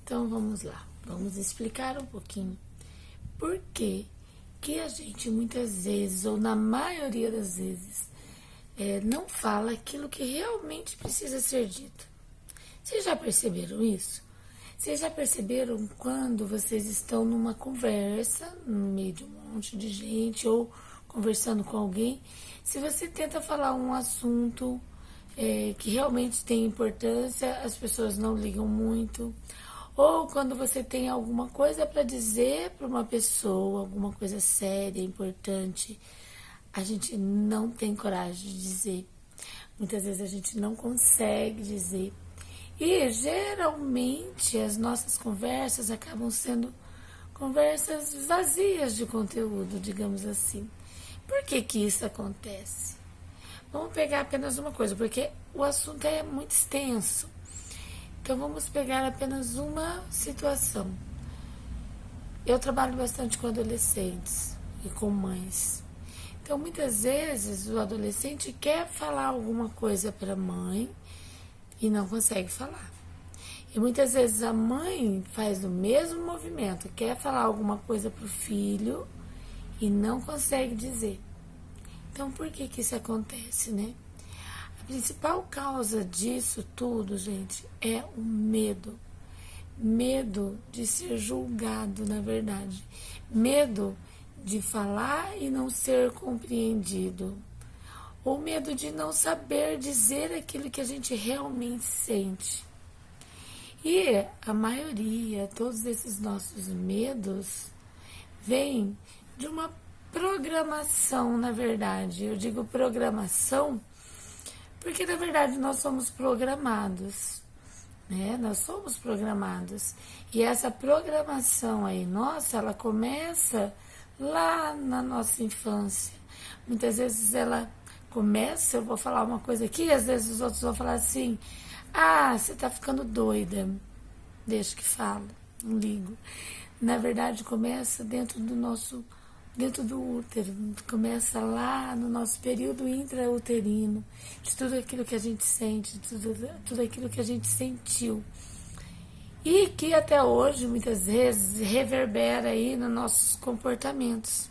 Então vamos lá, vamos explicar um pouquinho por que a gente muitas vezes, ou na maioria das vezes, não fala aquilo que realmente precisa ser dito. Vocês já perceberam isso? Vocês já perceberam quando vocês estão numa conversa, no meio de um monte de gente, ou conversando com alguém, se você tenta falar um assunto que realmente tem importância, as pessoas não ligam muito. Ou quando você tem alguma coisa para dizer para uma pessoa, alguma coisa séria, importante, a gente não tem coragem de dizer. Muitas vezes a gente não consegue dizer. E geralmente as nossas conversas acabam sendo conversas vazias de conteúdo, digamos assim. Por que isso acontece? Vamos pegar apenas uma coisa, porque o assunto é muito extenso. Então vamos pegar apenas uma situação. Eu trabalho bastante com adolescentes e com mães. Então muitas vezes o adolescente quer falar alguma coisa para a mãe e não consegue falar. E muitas vezes a mãe faz o mesmo movimento, quer falar alguma coisa para o filho e não consegue dizer. Então por que isso acontece, né? A principal causa disso tudo, gente, é o medo. Medo de ser julgado, na verdade. Medo de falar e não ser compreendido. Ou medo de não saber dizer aquilo que a gente realmente sente. E a maioria, todos esses nossos medos, vêm de uma programação, na verdade. Eu digo programação porque, na verdade, nós somos programados, né? Nós somos programados. E essa programação aí, nossa, ela começa lá na nossa infância. Muitas vezes ela começa, eu vou falar uma coisa aqui, às vezes os outros vão falar assim, você tá ficando doida. Deixa que fala, não ligo. Na verdade, começa dentro do útero, começa lá no nosso período intrauterino, de tudo aquilo que a gente sente, de tudo aquilo que a gente sentiu. E que até hoje, muitas vezes, reverbera aí nos nossos comportamentos.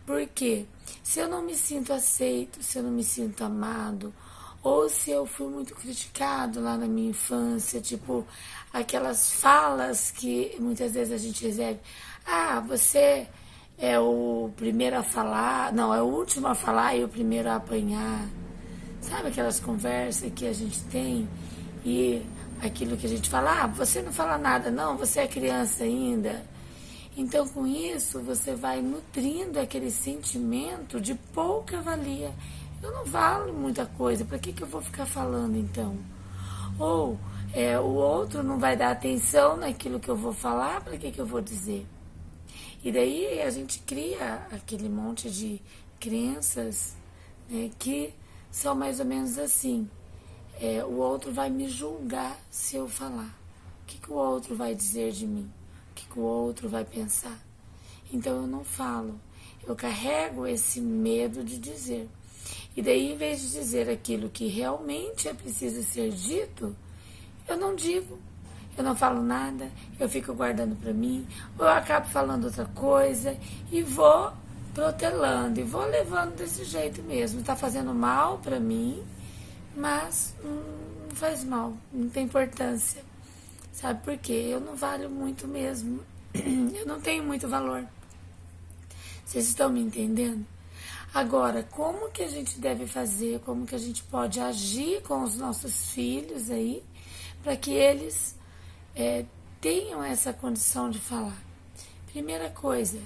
Porque se eu não me sinto aceito, se eu não me sinto amado, ou se eu fui muito criticado lá na minha infância, tipo aquelas falas que muitas vezes a gente recebe, você é o primeiro a falar, não, é o último a falar e o primeiro a apanhar. Sabe aquelas conversas que a gente tem e aquilo que a gente fala, você não fala nada não, você é criança ainda. Então com isso você vai nutrindo aquele sentimento de pouca valia. Eu não valo muita coisa, para que eu vou ficar falando então? Ou o outro não vai dar atenção naquilo que eu vou falar, para que eu vou dizer? E daí a gente cria aquele monte de crenças, né, que são mais ou menos assim. O outro vai me julgar se eu falar. O que o outro vai dizer de mim? O que o outro vai pensar? Então eu não falo. Eu carrego esse medo de dizer. E daí, em vez de dizer aquilo que realmente é preciso ser dito, eu não digo. Eu não falo nada, eu fico guardando para mim, ou eu acabo falando outra coisa e vou protelando e vou levando desse jeito mesmo. Está fazendo mal para mim, mas não faz mal, não tem importância. Sabe por quê? Eu não valho muito mesmo, eu não tenho muito valor. Vocês estão me entendendo? Agora, como que a gente deve fazer, como que a gente pode agir com os nossos filhos aí, para que eles tenham essa condição de falar? Primeira coisa,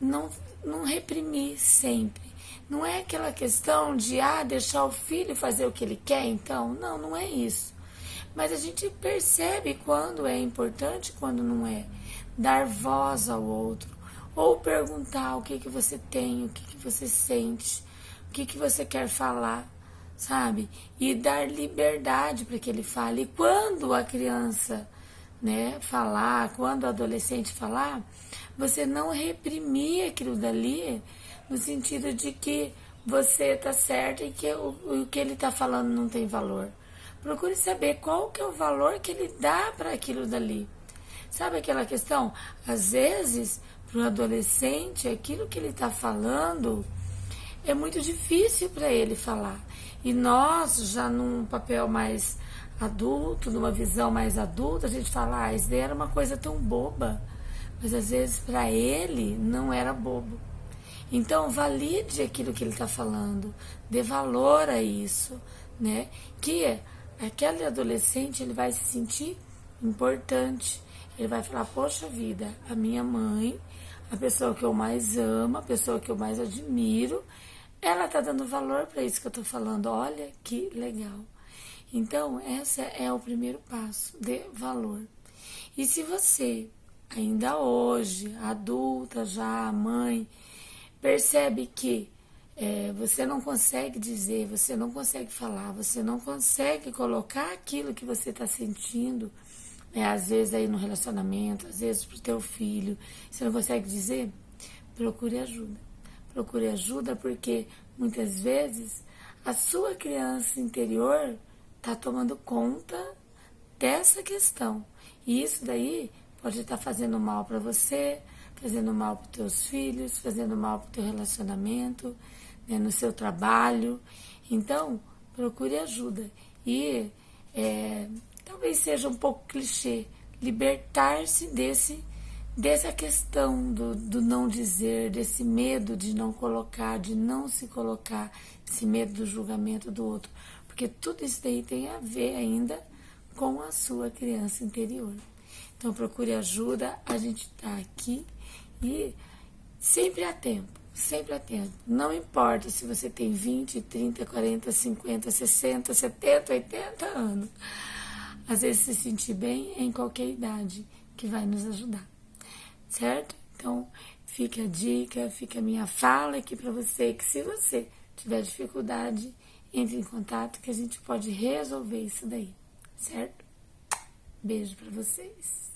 não reprimir sempre. Não é aquela questão de deixar o filho fazer o que ele quer, então. Não é isso. Mas a gente percebe quando é importante, quando não é. Dar voz ao outro. Ou perguntar o que você tem, o que você sente, o que você quer falar, sabe? E dar liberdade para que ele fale. E quando a criança falar, quando o adolescente falar, você não reprimir aquilo dali no sentido de que você está certo e que o que ele está falando não tem valor. Procure saber qual que é o valor que ele dá para aquilo dali. Sabe aquela questão? Às vezes, para o adolescente, aquilo que ele está falando é muito difícil para ele falar. E nós, já num papel mais adulto, numa visão mais adulta, a gente fala, isso daí era uma coisa tão boba. Mas às vezes para ele não era bobo. Então, valide aquilo que ele está falando, dê valor a isso, né? Que aquele adolescente, ele vai se sentir importante. Ele vai falar, poxa vida, a minha mãe, a pessoa que eu mais amo, a pessoa que eu mais admiro, ela está dando valor para isso que eu estou falando. Olha que legal. Então, esse é o primeiro passo, dê valor. E se você, ainda hoje, adulta já, mãe, percebe que você não consegue dizer, você não consegue falar, você não consegue colocar aquilo que você está sentindo, às vezes aí no relacionamento, às vezes para o teu filho, você não consegue dizer, procure ajuda. Procure ajuda porque muitas vezes a sua criança interior está tomando conta dessa questão. E isso daí pode estar fazendo mal para você, fazendo mal para os teus filhos, fazendo mal para o teu relacionamento, né, no seu trabalho. Então, procure ajuda. E talvez seja um pouco clichê, libertar-se dessa questão do não dizer, desse medo de não colocar, de não se colocar, esse medo do julgamento do outro. Porque tudo isso daí tem a ver ainda com a sua criança interior. Então, procure ajuda, a gente está aqui e sempre há tempo, sempre há tempo. Não importa se você tem 20, 30, 40, 50, 60, 70, 80 anos. Às vezes se sentir bem em qualquer idade que vai nos ajudar, certo? Então, fica a dica, fica a minha fala aqui para você, que se você tiver dificuldade, entre em contato que a gente pode resolver isso daí, certo? Beijo para vocês.